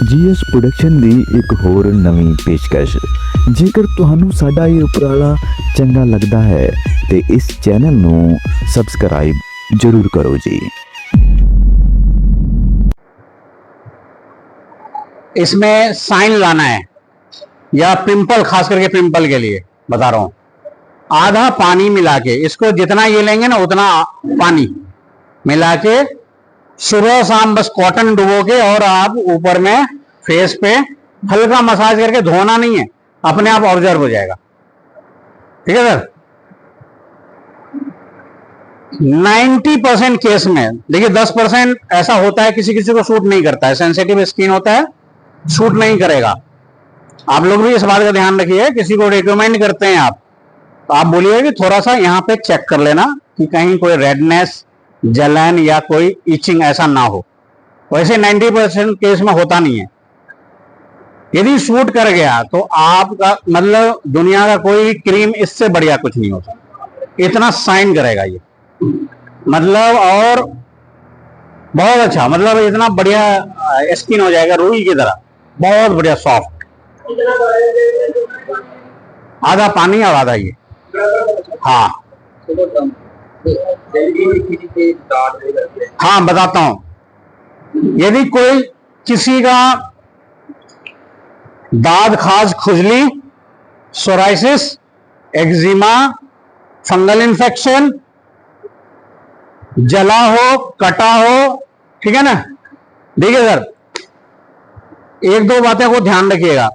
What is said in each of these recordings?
GS production ਦੀ ਇੱਕ ਹੋਰ ਨਵੀਂ ਪੇਸ਼ਕਸ਼। ਜੇਕਰ ਤੁਹਾਨੂੰ ਸਾਡਾ ਇਹ ਉਪਰਾਲਾ ਚੰਗਾ ਲੱਗਦਾ ਹੈ ਤੇ ਇਸ ਚੈਨਲ ਨੂੰ ਸਬਸਕ੍ਰਾਈਬ ਜ਼ਰੂਰ ਕਰੋ ਜੀ। इसमें साइन लाना है या पिंपल, खास करके पिंपल के लिए बता रहा हूं। आधा पानी मिला के, इसको जितना ये लेंगे ना उतना पानी मिला के सुबह शाम बस कॉटन डुबो के और आप ऊपर में फेस पे हल्का मसाज करके, धोना नहीं है, अपने आप ऑब्जर्व हो जाएगा। ठीक है सर। 90% केस में देखिए 10% ऐसा होता है किसी किसी को सूट नहीं करता है, सेंसिटिव स्किन होता है, शूट नहीं करेगा। आप लोग भी इस बात का ध्यान रखिए, किसी को रिकमेंड करते हैं आप तो आप बोलिए कि थोड़ा सा यहाँ पे चेक कर लेना कि कहीं कोई रेडनेस, जलन या कोई इचिंग ऐसा ना हो। वैसे 90% केस में होता नहीं है। यदि शूट कर गया तो आपका मतलब दुनिया का कोई क्रीम इससे बढ़िया कुछ नहीं होता, इतना साइन करेगा ये, मतलब और बहुत अच्छा, मतलब इतना बढ़िया स्किन हो जाएगा रुई की तरह, बहुत बढ़िया सॉफ्ट। आधा पानी और आधा ये। हाँ हाँ बताता हूं। यदि कोई किसी का दाद, खाज, खुजली, सोराइसिस, एक्जिमा, फंगल इन्फेक्शन, जला हो, कटा हो, ठीक है ना। देखिए सर, एक दो बातें को ध्यान रखिएगा।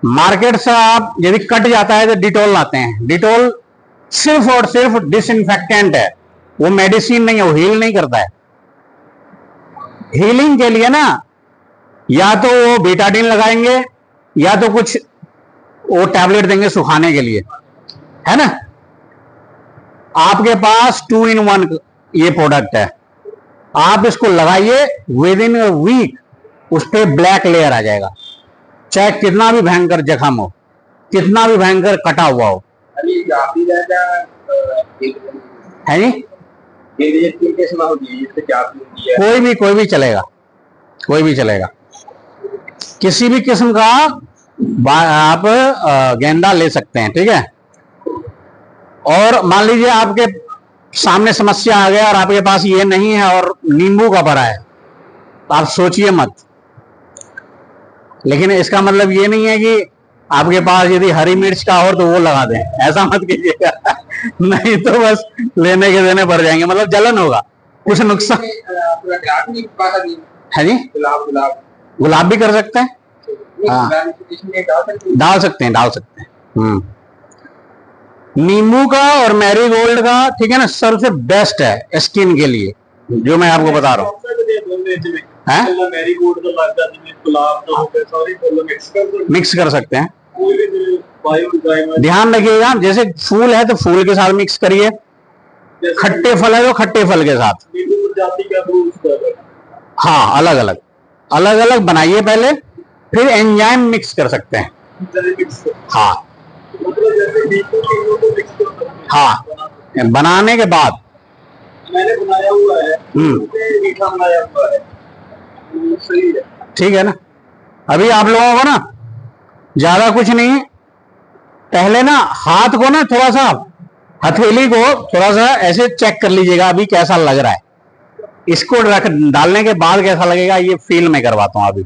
मार्केट से आप यदि कट जाता है तो डिटॉल लाते हैं। डिटॉल सिर्फ और सिर्फ डिसइंफेक्टेंट है, वो मेडिसिन नहीं है, वो हील नहीं करता है। हीलिंग के लिए ना या तो वो बीटाडिन लगाएंगे या तो कुछ वो टैबलेट देंगे सुखाने के लिए, है ना। आपके पास 2 in 1 ये प्रोडक्ट है, आप इसको लगाइए, विद इन अ वीक उस पर ब्लैक लेयर आ जाएगा, चाहे कितना भी भयंकर जख्म हो, कितना भी भयंकर कटा हुआ हो। है जी, कोई भी चलेगा, कोई भी चलेगा, किसी भी किस्म का आप गेंदा ले सकते हैं। ठीक है। और मान लीजिए आपके सामने समस्या आ गया और आपके पास ये नहीं है और नींबू का भरा है, तो आप सोचिए मत। लेकिन इसका मतलब ये नहीं है कि आपके पास यदि हरी मिर्च का हो तो वो लगा दें, ऐसा मत कीजिएगा। नहीं तो बस लेने के देने पड़ जाएंगे, मतलब जलन होगा, कुछ नुकसान है जी। गुलाब भी कर सकते हैं, हाँ डाल सकते हैं। नींबू का और मैरीगोल्ड का, ठीक है ना, सबसे बेस्ट है स्किन के लिए, जो मैं आपको बता रहा हूँ। मिक्स कर सकते हैं। ध्यान रखिएगा, जैसे फूल है तो फूल के साथ मिक्स करिए, खट्टे फल है तो खट्टे फल के साथ। हाँ अलग अलग बनाइए पहले, फिर एंजाइम मिक्स कर सकते हैं। हाँ हाँ बनाने के बाद मैंने बनाया हुआ है, मीठा बनाया हुआ है, ठीक है ना। अभी आप लोगों को ना ज्यादा कुछ नहीं, पहले ना हाथ को ना थोड़ा सा, हथेली को थोड़ा सा ऐसे चेक कर लीजिएगा अभी कैसा लग रहा है। इसको डालने के बाद कैसा लगेगा ये फील में करवाता हूं अभी।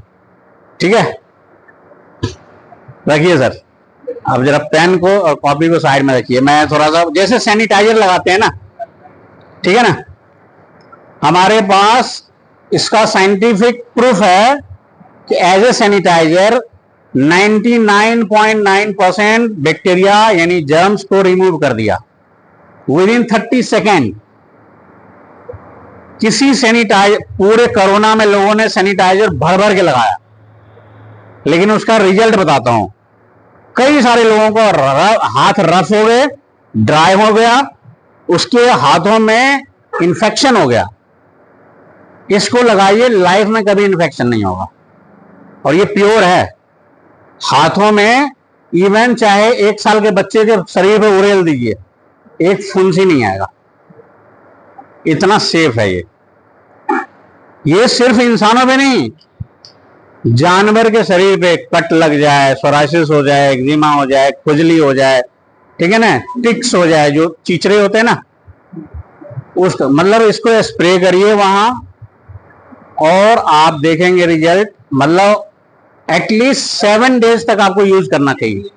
ठीक है, रखिए सर। अब जरा पेन को और कॉपी को साइड में रखिए, मैं थोड़ा सा जैसे सैनिटाइजर लगाते हैं ना, ठीक है ना, हमारे पास इसका साइंटिफिक प्रूफ है कि एज ए सैनिटाइजर 99.9% बैक्टीरिया यानी जर्म्स को रिमूव कर दिया विद इन 30 सेकेंड। किसी सैनिटाइजर, पूरे कोरोना में लोगों ने सैनिटाइजर भर भर के लगाया, लेकिन उसका रिजल्ट बताता हूं। कई सारे लोगों को हाथ रफ हो गए, ड्राई हो गया, उसके हाथों में इन्फेक्शन हो गया। इसको लगाइए, लाइफ में कभी इन्फेक्शन नहीं होगा, और ये प्योर है। हाथों में इवन चाहे 1 साल के बच्चे के शरीर पे उड़ेल दीजिए, एक फुंसी नहीं आएगा, इतना सेफ है ये। ये सिर्फ इंसानों पे नहीं, जानवर के शरीर पे कट लग जाए, सोराइसिस हो जाए, एक्जिमा हो जाए, खुजली हो जाए, ठीक है ना, टिक्स हो जाए, जो चीचड़े होते हैं ना, उसका मतलब इसको स्प्रे करिए वहां और आप देखेंगे रिजल्ट। मतलब एटलीस्ट 7 डेज तक आपको यूज करना चाहिए।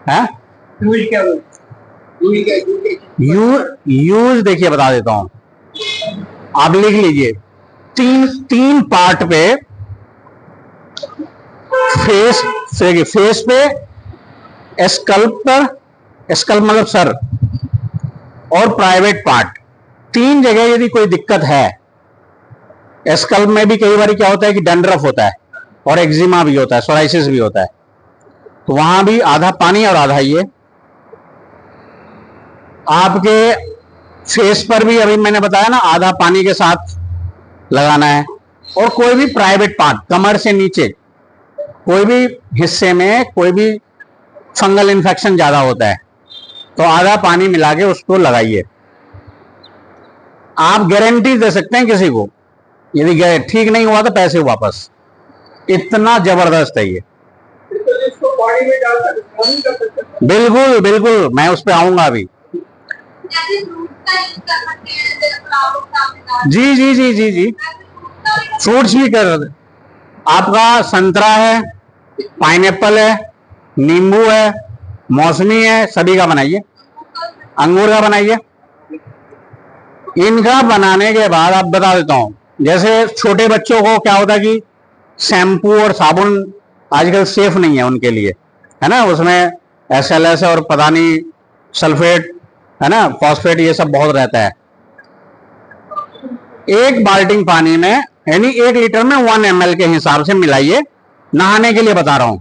है यूज देखिए बता देता हूं, आप लिख लीजिए। तीन पार्ट पे, फेस पे, स्कल्प पर, स्कल्प मतलब सर, और प्राइवेट पार्ट, 3 जगह यदि कोई दिक्कत है। स्कल्प में भी कई बार क्या होता है कि डैंड्रफ होता है और एक्जिमा भी होता है, सोराइसिस भी होता है, तो वहां भी आधा पानी और आधा ये। आपके फेस पर भी अभी मैंने बताया ना, आधा पानी के साथ लगाना है। और कोई भी प्राइवेट पार्ट, कमर से नीचे कोई भी हिस्से में कोई भी फंगल इन्फेक्शन ज्यादा होता है तो आधा पानी मिला के उसको लगाइए। आप गारंटी दे सकते हैं किसी को, यदि ठीक नहीं हुआ तो पैसे वापस। इतना जबरदस्त है ये। बिल्कुल बिल्कुल, मैं उस पर आऊंगा अभी। जी जी जी जी जी, फ्रूट्स भी कर, आपका संतरा है, पाइनएप्पल है, नींबू है, मौसमी है, सभी का बनाइए। अंगूर का बनाइए। इनका बनाने के बाद आप बता देता हूं, जैसे छोटे बच्चों को क्या होता है कि शैम्पू और साबुन आजकल सेफ नहीं है उनके लिए, है ना, उसमें SLS और पता नहीं सल्फेट, है ना, फॉस्फेट, ये सब बहुत रहता है। 1 बाल्टी पानी में, यानी 1 लीटर में 1 ml के हिसाब से मिलाइए। नहाने के लिए बता रहा हूं,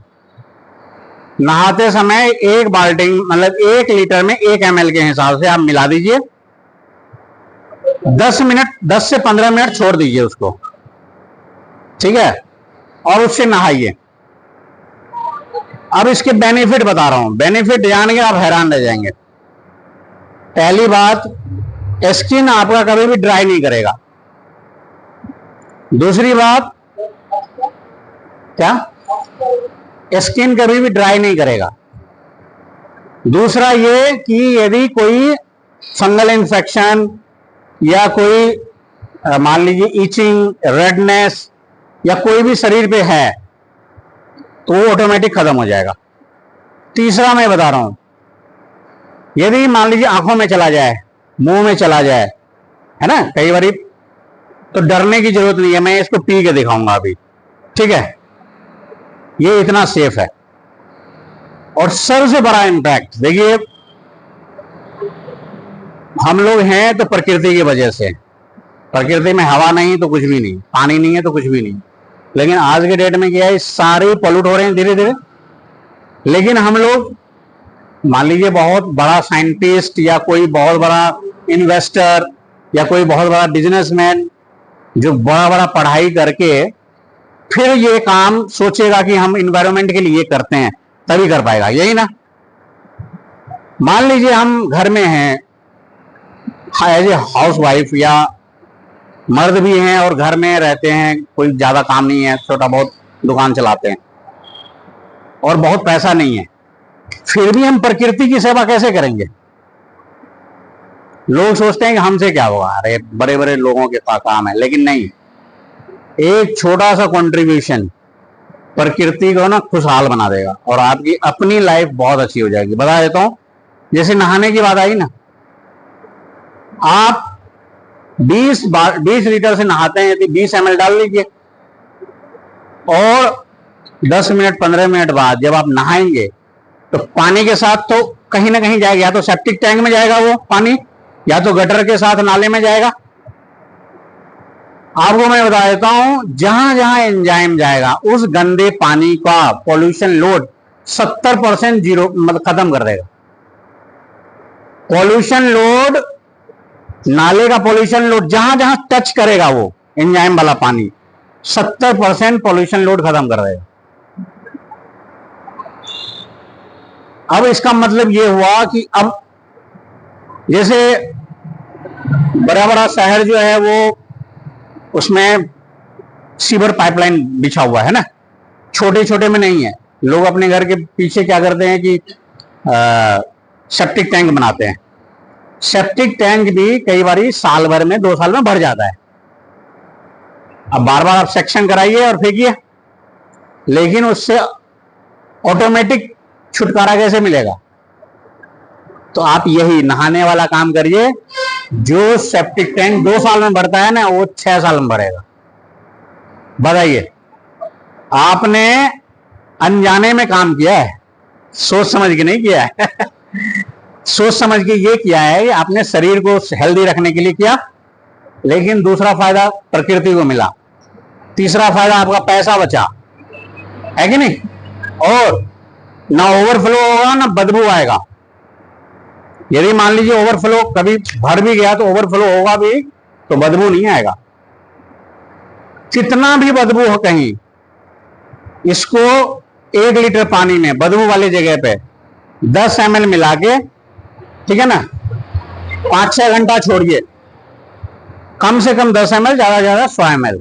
नहाते समय 1 बाल्टी मतलब 1 लीटर में 1 ml के हिसाब से आप मिला दीजिए। 10 से 15 मिनट छोड़ दीजिए उसको, ठीक है, और उससे नहाइए। अब इसके बेनिफिट बता रहा हूं, बेनिफिट जान के आप हैरान रह जाएंगे। पहली बात, स्किन आपका कभी भी ड्राई नहीं करेगा। दूसरी बात, क्या, स्किन कभी भी ड्राई नहीं करेगा। दूसरा ये कि यदि कोई फंगल इन्फेक्शन या कोई मान लीजिए ईचिंग, रेडनेस या कोई भी शरीर पे है तो वो ऑटोमेटिक खत्म हो जाएगा। तीसरा मैं बता रहा हूं, यदि मान लीजिए आंखों में चला जाए, मुंह में चला जाए, है ना, कई बार, तो डरने की जरूरत नहीं है। मैं इसको पी के दिखाऊंगा अभी, ठीक है। ये इतना सेफ है। और सबसे बड़ा इम्पैक्ट देखिए, हम लोग हैं तो प्रकृति की वजह से, प्रकृति में हवा नहीं तो कुछ भी नहीं, पानी नहीं है तो कुछ भी नहीं। लेकिन आज के डेट में क्या है, सारे पॉल्यूट हो रहे हैं धीरे धीरे। लेकिन हम लोग मान लीजिए बहुत बड़ा साइंटिस्ट या कोई बहुत बड़ा इन्वेस्टर या कोई बहुत बड़ा बिजनेसमैन जो बड़ा बड़ा पढ़ाई करके फिर ये काम सोचेगा कि हम इन्वायरमेंट के लिए करते हैं, तभी कर पाएगा, यही ना। मान लीजिए हम घर में हैं एज ए हाउस वाइफ, या मर्द भी हैं और घर में रहते हैं, कोई ज्यादा काम नहीं है, छोटा बहुत दुकान चलाते हैं और बहुत पैसा नहीं है, फिर भी हम प्रकृति की सेवा कैसे करेंगे? लोग सोचते हैं कि हमसे क्या होगा, अरे बड़े बड़े लोगों के पास काम है, लेकिन नहीं। एक छोटा सा कंट्रीब्यूशन प्रकृति को ना खुशहाल बना देगा और आपकी अपनी लाइफ बहुत अच्छी हो जाएगी। बता देता हूं, जैसे नहाने की बात आई ना, आप 20 लीटर से नहाते हैं, यदि 20 ml डाल लीजिए और 10 मिनट 15 मिनट बाद जब आप नहाएंगे तो पानी के साथ तो कहीं ना कहीं जाएगा, या तो सेप्टिक टैंक में जाएगा वो पानी, या तो गटर के साथ नाले में जाएगा। आपको मैं बता देता हूं, जहां जहां एंजाइम जाएगा उस गंदे पानी का पॉल्यूशन लोड 70% जीरो, मतलब खत्म कर देगा। पॉल्यूशन लोड, नाले का पॉल्यूशन लोड जहां जहां टच करेगा वो एंजाइम वाला पानी 70% पॉल्यूशन लोड खत्म कर देगा। अब इसका मतलब ये हुआ कि अब जैसे बड़ा बड़ा शहर जो है वो, उसमें सीवर पाइपलाइन बिछा हुआ है ना, छोटे छोटे में नहीं है। लोग अपने घर के पीछे क्या करते हैं कि सेप्टिक टैंक बनाते हैं। सेप्टिक टैंक भी कई बार साल भर में 2 साल में भर जाता है। अब बार बार आप सेक्शन कराइए और फेंकिए, लेकिन उससे ऑटोमेटिक छुटकारा कैसे मिलेगा? तो आप यही नहाने वाला काम करिए। जो सेप्टिक टैंक 2 साल में भरता है ना, वो 6 साल में भरेगा। बताइए, आपने अनजाने में काम किया है, सोच समझ के नहीं किया है। सोच समझ के ये किया है कि आपने शरीर को हेल्दी रखने के लिए किया, लेकिन दूसरा फायदा प्रकृति को मिला, तीसरा फायदा आपका पैसा बचा, है कि नहीं? और ना ओवरफ्लो होगा ना बदबू आएगा। यदि मान लीजिए ओवरफ्लो कभी भर भी गया तो ओवरफ्लो होगा भी तो बदबू नहीं आएगा। कितना भी बदबू हो कहीं, इसको 1 लीटर पानी में बदबू वाली जगह पे 10 ml मिला के, ठीक है ना, 5-6 घंटा छोड़िए। कम से कम 10 ml, ज्यादा ज्यादा 100 ml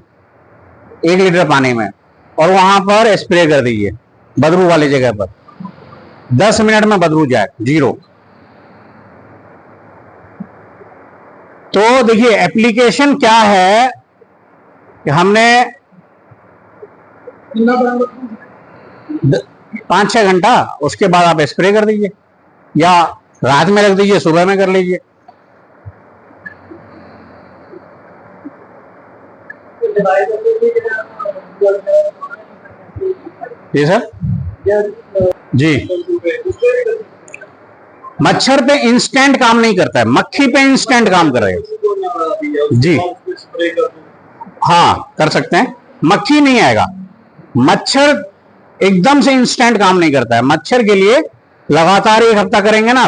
1 लीटर पानी में, और वहां पर स्प्रे कर दीजिए बदबू वाली जगह पर। 10 मिनट में बदबू जाए, जीरो। तो देखिए एप्लीकेशन क्या है कि हमने 5-6 घंटा, उसके बाद आप स्प्रे कर दीजिए, या रात में रख दीजिए, सुबह में कर लीजिए। जी सर, जी। मच्छर पे इंस्टेंट काम नहीं करता है, मक्खी पे इंस्टेंट काम करेगा। जी हाँ, कर सकते हैं। मक्खी नहीं आएगा, मच्छर एकदम से इंस्टेंट काम नहीं करता है। मच्छर के लिए लगातार 1 हफ्ता करेंगे ना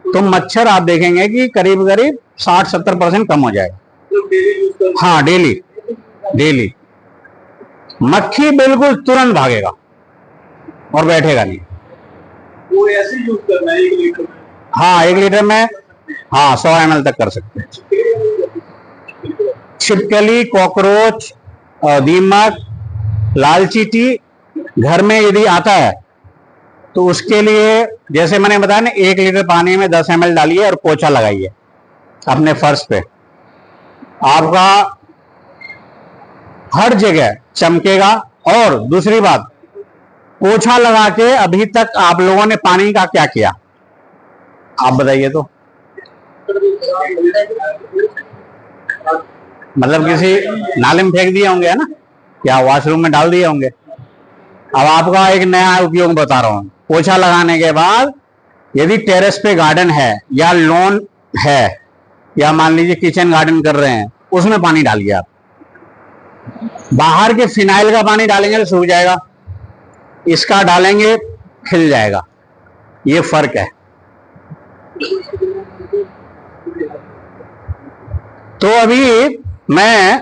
तो मच्छर आप देखेंगे कि करीब करीब 60-70% कम हो जाएगा। हाँ, डेली डेली। मक्खी बिल्कुल तुरंत भागेगा और बैठेगा नहीं। वो ऐसे यूज करना है 1 लीटर में? हाँ, 1 लीटर में हाँ 100 ml तक कर सकते हैं। छिपकली, कॉकरोच, दीमक, लाल चींटी घर में यदि आता है तो उसके लिए जैसे मैंने बताया ना, 1 लीटर पानी में 10 ml डालिए और पोछा लगाइए अपने फर्श पे। आपका हर जगह चमकेगा। और दूसरी बात, पोछा लगा के अभी तक आप लोगों ने पानी का क्या किया, आप बताइए तो? मतलब किसी नाले में फेंक दिए होंगे, है ना, या वॉशरूम में डाल दिए होंगे। अब आपका एक नया उपयोग बता रहा हूं। पोछा लगाने के बाद यदि टेरेस पे गार्डन है या लॉन है, या मान लीजिए किचन गार्डन कर रहे हैं, उसमें पानी डालिए आप। बाहर के फिनाइल का पानी डालेंगे तो सूख जाएगा, इसका डालेंगे खिल जाएगा। ये फर्क है। तो अभी मैं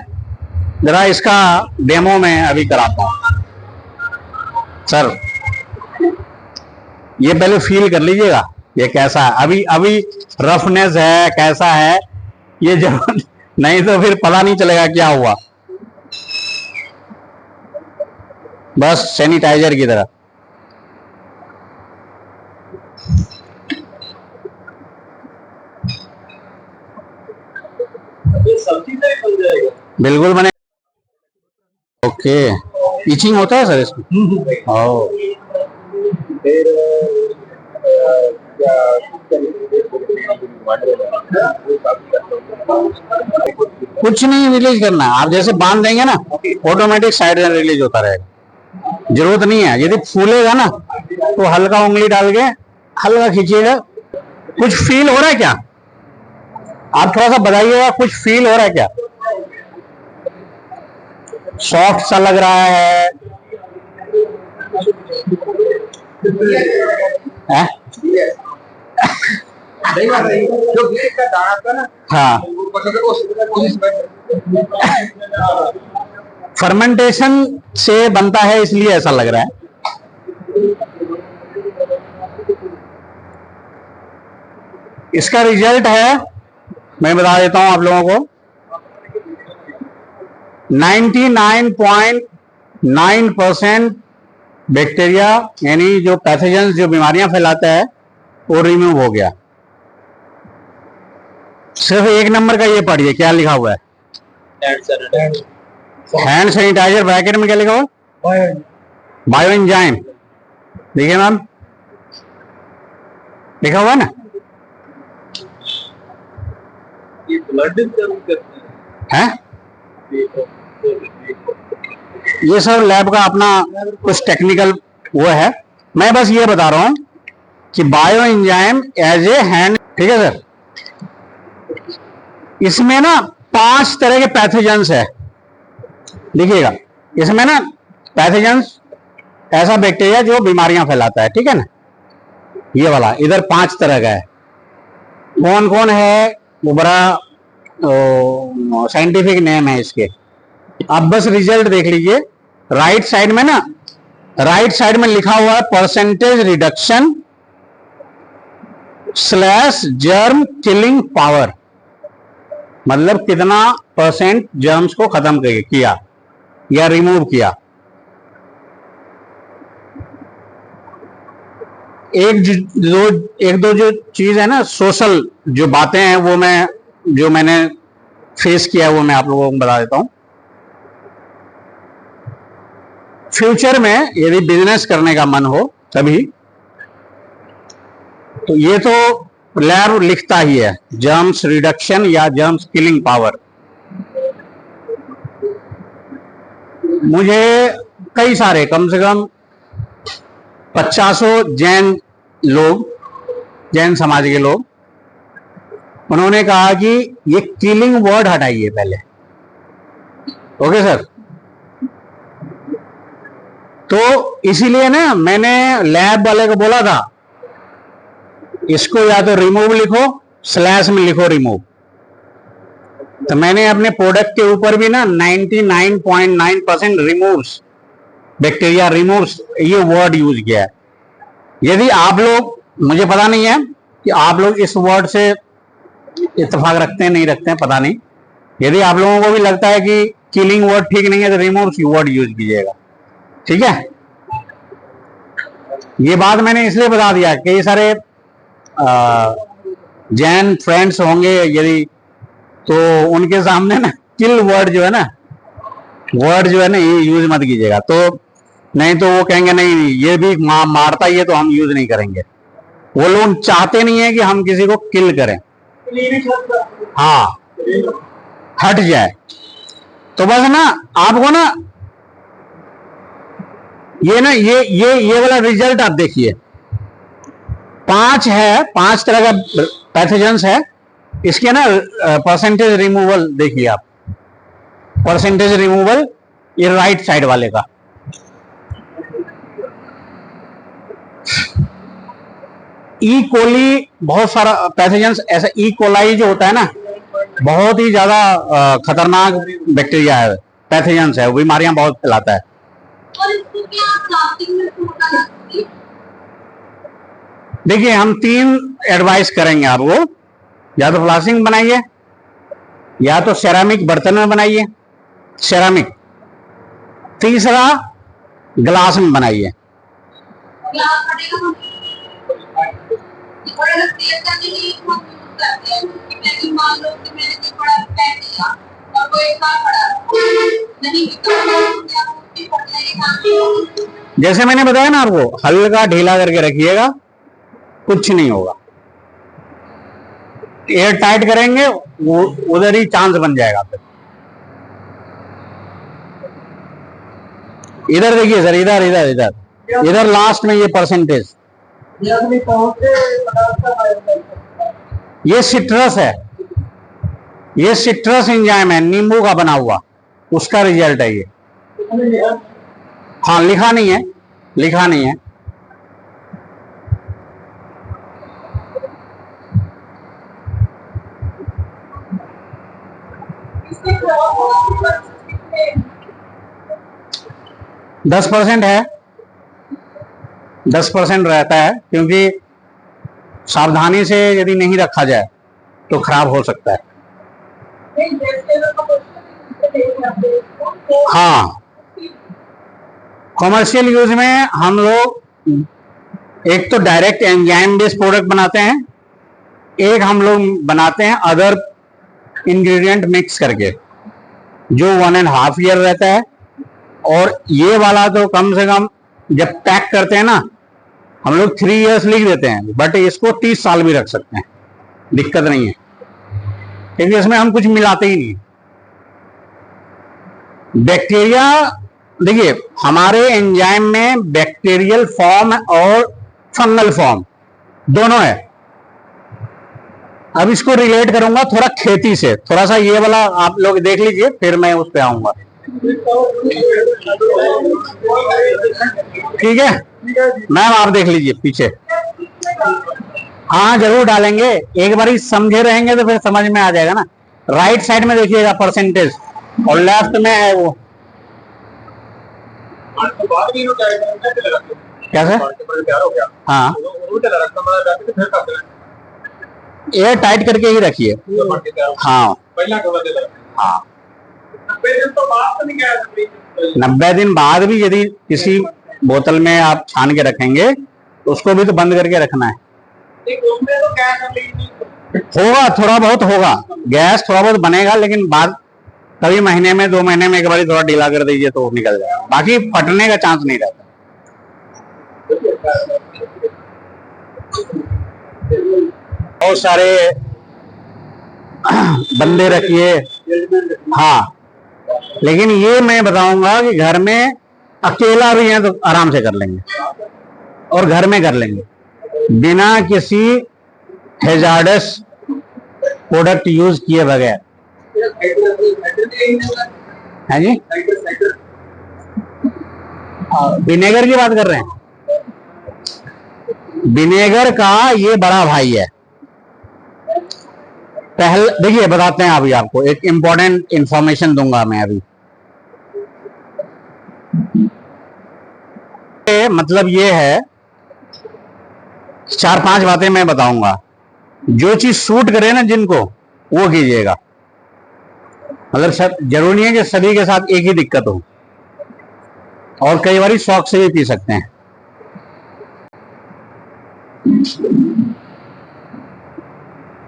जरा इसका डेमो में अभी कराता हूं। सर, ये पहले फील कर लीजिएगा ये कैसा है। अभी अभी रफनेस है, कैसा है ये जरूर, नहीं तो फिर पता नहीं चलेगा क्या हुआ। बस सैनिटाइजर की तरह। ये सब्जी टाइप बन जाएगा। बिल्कुल बने। ओके, इचिंग होता है सर इसमें? ओह, फिर कुछ नहीं रिलीज करना है। आप जैसे बांध देंगे ना, ऑटोमेटिक साइड में रिलीज होता रहेगा। जरूरत नहीं है। यदि फूलेगा ना तो हल्का उंगली डाल के हल्का खींचिएगा। कुछ फील हो रहा है क्या? आप थोड़ा सा बताइएगा, कुछ फील हो रहा है क्या? सॉफ्ट सा लग रहा है? हैं? जो ब्लेड का दाना था ना, हाँ, फर्मेंटेशन से बनता है इसलिए ऐसा लग रहा है। इसका रिजल्ट है, मैं बता देता हूं आप लोगों को। 99.9% बैक्टीरिया यानी जो पैथोजेंस जो बीमारियां फैलाता है वो रिमूव हो गया। सिर्फ एक नंबर का ये पढ़िए क्या लिखा हुआ है, हैंड सैनिटाइजर, ब्रैकेट में क्या लिखा हुआ है, बायो एंजाइम। देखिए मैम लिखा हुआ है ना, ये ब्लड जरूर करते है? हैं। ये सब लैब का अपना कुछ टेक्निकल वो है, मैं बस ये बता रहा हूं कि bio enzyme as a hand, ठीक है सर। इसमें ना 5 तरह के पैथोजेंस है, देखिएगा इसमें ना पैथोजेंस ऐसा बैक्टीरिया जो बीमारियां फैलाता है, ठीक है ना, ये वाला इधर 5 तरह का है। कौन कौन है वो बड़ा साइंटिफिक नेम है इसके, आप बस रिजल्ट देख लीजिए। राइट साइड में ना, राइट साइड में लिखा हुआ है percentage reduction slash germ killing power, मतलब कितना % जर्म्स को खत्म किया या रिमूव किया। एक दो जो चीज है ना, सोशल जो बातें हैं वो जो मैंने फेस किया है वो मैं आप लोगों को बता देता हूं। फ्यूचर में यदि बिजनेस करने का मन हो तभी, तो ये तो लैब लिखता ही है जर्म्स रिडक्शन या जर्म्स किलिंग पावर। मुझे कई सारे कम से कम 50 जैन लोग, जैन समाज के लोग, उन्होंने कहा कि ये किलिंग वर्ड हटाइए पहले। ओके सर, तो इसीलिए ना मैंने लैब वाले को बोला था इसको या तो रिमूव लिखो स्लैश में लिखो रिमूव। तो मैंने अपने प्रोडक्ट के ऊपर भी ना 99.9% रिमूव्स, बैक्टीरिया रिमूव्स ये वर्ड यूज किया है। यदि आप लोग, मुझे पता नहीं है कि आप लोग इस वर्ड से इत्तेफाक रखते हैं नहीं रखते हैं, पता नहीं। यदि आप लोगों को भी लगता है कि किलिंग वर्ड ठीक नहीं है तो रिमूव्स वर्ड यूज कीजिएगा, ठीक है। ये बात मैंने इसलिए बता दिया कि ये सारे जैन फ्रेंड्स होंगे यदि, तो उनके सामने ना किल वर्ड जो है ना, वर्ड जो है ना ये यूज मत कीजिएगा, तो नहीं तो वो कहेंगे नहीं ये भी मारता ही है तो हम यूज नहीं करेंगे। वो लोग चाहते नहीं है कि हम किसी को किल करें, हाँ हट जाए। तो बस ना आपको ना ये वाला रिजल्ट आप देखिए, 5 है, 5 तरह का पैथोजेंस है। इसके ना परसेंटेज रिमूवल देखिए आप, परसेंटेज रिमूवल ये राइट साइड वाले का। ई कोली, बहुत सारा पैथोजेंस ऐसा, ई कोलाई जो होता है ना, बहुत ही ज्यादा खतरनाक बैक्टीरिया है, पैथोजेंस है, वो बीमारियां बहुत फैलाता है। और इसको क्या प्लास्टिक में छोटा लगती है? देखिए हम 3 एडवाइस करेंगे आपको, या तो प्लास्टिक बनाइए, या तो सेरामिक बर्तन में बनाइए, सेरामिक, तीसरा ग्लास में बनाइए। ग्लास फटेगा तो और अगर तेल करने के लिए हम यूज करते हैं कि मैंने मान लो कि मैंने कोई बड़ा पैक लिया और वो एक बार पड़ा नहीं बिका, उसकी फटने के काम। जैसे मैंने बताया ना आपको, हल्का ढीला करके रखिएगा, कुछ नहीं होगा। एयर टाइट करेंगे वो उधर ही चांस बन जाएगा। फिर इधर देखिए सर, इधर इधर इधर इधर लास्ट में ये परसेंटेज, ये सिट्रस है, ये सिट्रस एंजाइम है, नींबू का बना हुआ, उसका रिजल्ट है ये। हाँ लिखा नहीं है, लिखा नहीं है। इसके क्रॉस 10% है, 10% रहता है, क्योंकि सावधानी से यदि नहीं रखा जाए तो खराब हो सकता है। हाँ, कॉमर्शियल यूज में हम लोग एक तो डायरेक्ट एंजाइम बेस्ड प्रोडक्ट बनाते हैं, एक हम लोग बनाते हैं अदर इंग्रेडिएंट मिक्स करके, जो 1.5 ईयर रहता है। और ये वाला तो कम से कम जब पैक करते हैं ना, हम लोग 3 इयर्स लिख देते हैं, बट इसको 30 साल भी रख सकते हैं, दिक्कत नहीं है, क्योंकि इसमें हम कुछ मिलाते ही नहीं। बैक्टीरिया, देखिए हमारे एंजाइम में बैक्टीरियल फॉर्म और फंगल फॉर्म दोनों है। अब इसको रिलेट करूंगा थोड़ा खेती से, थोड़ा सा ये वाला आप लोग देख लीजिए, फिर मैं उस पे आऊंगा। ठीक है मैम, आप देख लीजिए पीछे। हाँ जरूर डालेंगे, एक बार समझे रहेंगे तो फिर समझ में आ जाएगा ना। राइट साइड में देखिएगा परसेंटेज, और लेफ्ट में है वो कैसे। हाँ ये टाइट करके ही रखिए। हाँ हाँ, 90 दिन बाद भी यदि किसी बोतल में आप छान के रखेंगे तो उसको भी तो बंद करके रखना है। होगा, थोड़ा बहुत होगा, गैस थोड़ा बहुत बनेगा, लेकिन बाद कभी महीने में 2 महीने में एक बार थोड़ा ढीला कर दीजिए तो निकल जाएगा, बाकी फटने का चांस नहीं रहता। बहुत सारे बंदे रखिए। हाँ, लेकिन ये मैं बताऊंगा कि घर में अकेला भी है तो आराम से कर लेंगे, और घर में कर लेंगे बिना किसी हैजार्डस प्रोडक्ट यूज किए बगैर। है जी, विनेगर की बात कर रहे हैं। विनेगर का ये बड़ा भाई है। पहले देखिए बताते हैं, अभी आपको एक इंपॉर्टेंट इंफॉर्मेशन दूंगा मैं अभी। मतलब ये है, 4-5 बातें मैं बताऊंगा, जो चीज सूट करे ना जिनको, वो कीजिएगा। मतलब सब जरूरी नहीं है कि सभी के साथ एक ही दिक्कत हो, और कई बार शौक से भी पी सकते हैं।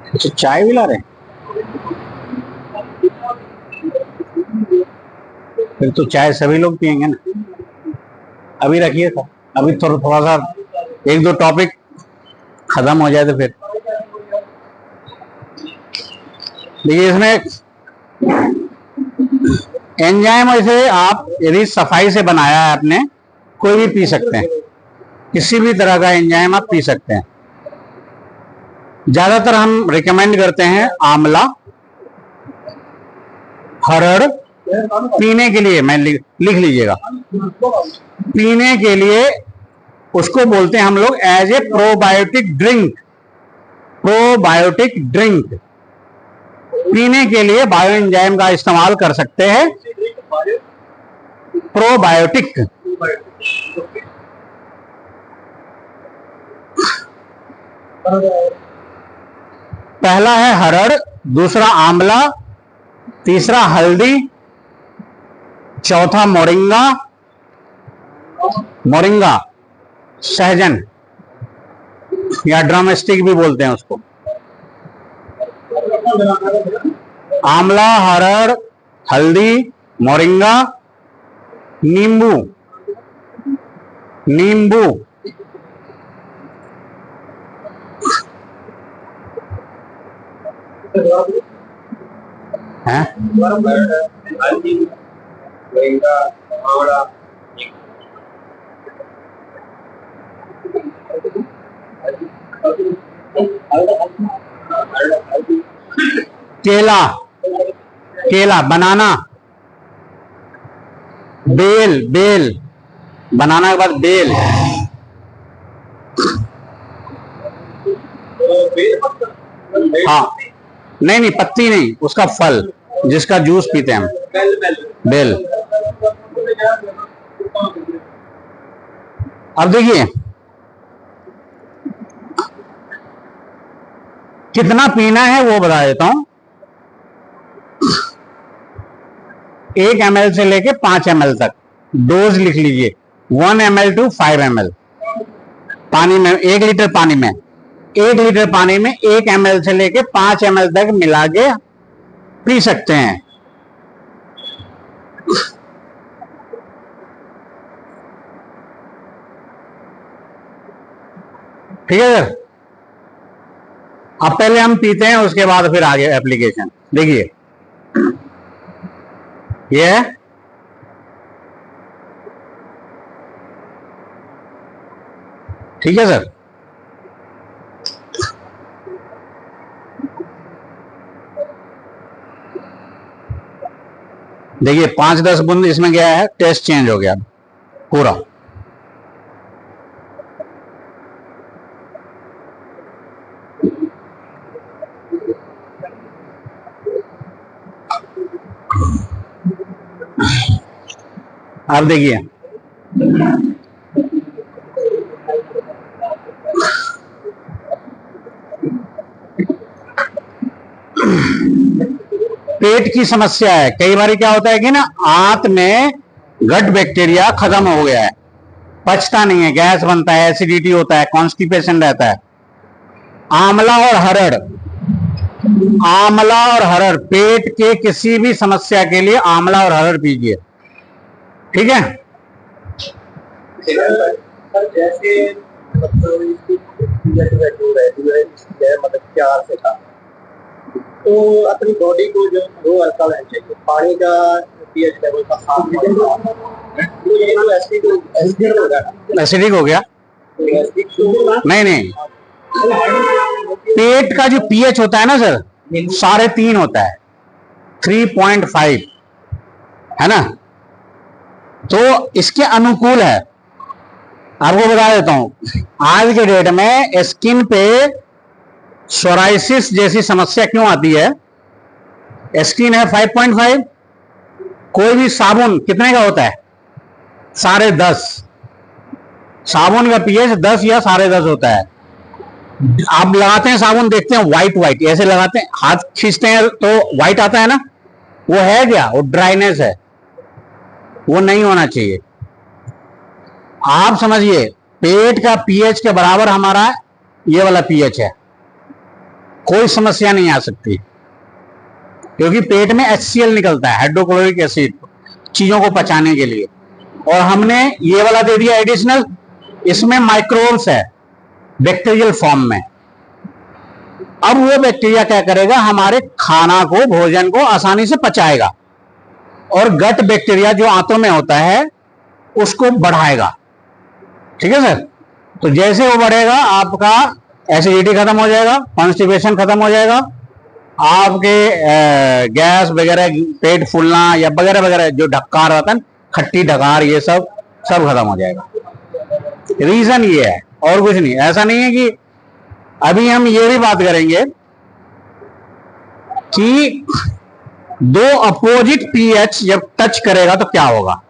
अच्छा, चाय भी ला रहे हैं, फिर तो चाय सभी लोग पियेंगे ना। अभी रखिए था, अभी थोड़ा सा 1-2 टॉपिक खत्म हो जाए तो फिर देखिए। इसमें एंजाइम ऐसे आप यदि सफाई से बनाया है आपने, कोई भी पी सकते हैं, किसी भी तरह का एंजाइम आप पी सकते हैं। ज्यादातर हम रिकमेंड करते हैं आंवला, हरड़, पीने के लिए, मैं लिख लीजिएगा, पीने के लिए उसको बोलते हैं हम लोग as a probiotic drink. Probiotic drink पीने के लिए बायो एंजाइम का इस्तेमाल कर सकते हैं। प्रोबायोटिक, पहला है हरड़, दूसरा आंवला, तीसरा हल्दी, चौथा मोरिंगा, मोरिंगा सहजन या ड्रमस्टिक भी बोलते हैं उसको। आंवला, हरड़, हल्दी, मोरिंगा, नींबू, नींबू, है केला, केला, बनाना, बेल, बेल, बनाना के बाद बेल, हाँ नहीं नहीं, पत्ती नहीं, उसका फल जिसका जूस पीते हैं हम, बेल। अब देखिए कितना पीना है वो बता देता हूं। 1 ml से लेके 5 ml तक डोज लिख लीजिए, 1 ml to 5 ml पानी में, 1 लीटर पानी में, 1 लीटर पानी में 1 ml से लेके 5 ml तक मिला के पी सकते हैं। ठीक है सर, अब पहले हम पीते हैं, उसके बाद फिर आगे एप्लीकेशन। देखिए ये है, ठीक है सर। देखिए 5-10 बूंद इसमें गया है, टेस्ट चेंज हो गया पूरा। अब देखिए पेट की समस्या है, कई बार क्या होता है कि ना आंत में गट बैक्टीरिया खत्म हो गया है, पचता नहीं है, गैस बनता है, एसिडिटी होता है, कॉन्स्टिपेशन रहता है। आंवला और हरड़, आंवला और हरड़, पेट के किसी भी समस्या के लिए आंवला और हरड़ पीजिए, ठीक है। सर जैसे मतलब प्यार से था, तो अपनी बॉडी को जो लो अल्कलाइन चाहिए, पानी का पीएच लेवल का साफ तो ये जो एसिडिक हो गया, एसिडिक हो गया, नहीं नहीं, पेट का जो पीएच होता है ना सर, 3.5 होता है, 3.5 है ना, तो इसके अनुकूल है। आपको बता देता हूं, आज के डेट में स्किन पे सोराइसिस जैसी समस्या क्यों आती है? स्किन है 5.5, कोई भी साबुन कितने का होता है? 10.5, साबुन का पीएच 10 या 10.5 होता है। आप लगाते हैं साबुन, देखते हैं व्हाइट व्हाइट ऐसे लगाते हैं, हाथ खींचते हैं तो व्हाइट आता है ना, वो है क्या? वो ड्राइनेस है, वो नहीं होना चाहिए। आप समझिए पेट का पीएच के बराबर हमारा ये वाला पीएच है, कोई समस्या नहीं आ सकती, क्योंकि पेट में HCl निकलता है, हाइड्रोक्लोरिक एसिड, चीजों को पचाने के लिए, और हमने ये वाला दे दिया एडिशनल, इसमें माइक्रोब्स है बैक्टीरियल फॉर्म में। अब वो बैक्टीरिया क्या करेगा? हमारे खाना को, भोजन को आसानी से पचाएगा, और गट बैक्टीरिया जो आंतों में होता है उसको बढ़ाएगा, ठीक है सर। तो जैसे वो बढ़ेगा आपका एसिडिटी खत्म हो जाएगा, कॉन्स्टिपेशन खत्म हो जाएगा, आपके गैस वगैरह, पेट फूलना या वगैरह वगैरह जो ढक्कार रहता है, खट्टी ढकार, ये सब खत्म हो जाएगा। रीजन ये है और कुछ नहीं। ऐसा नहीं है कि अभी हम ये भी बात करेंगे कि 2 अपोजिट पीएच जब टच करेगा तो क्या होगा।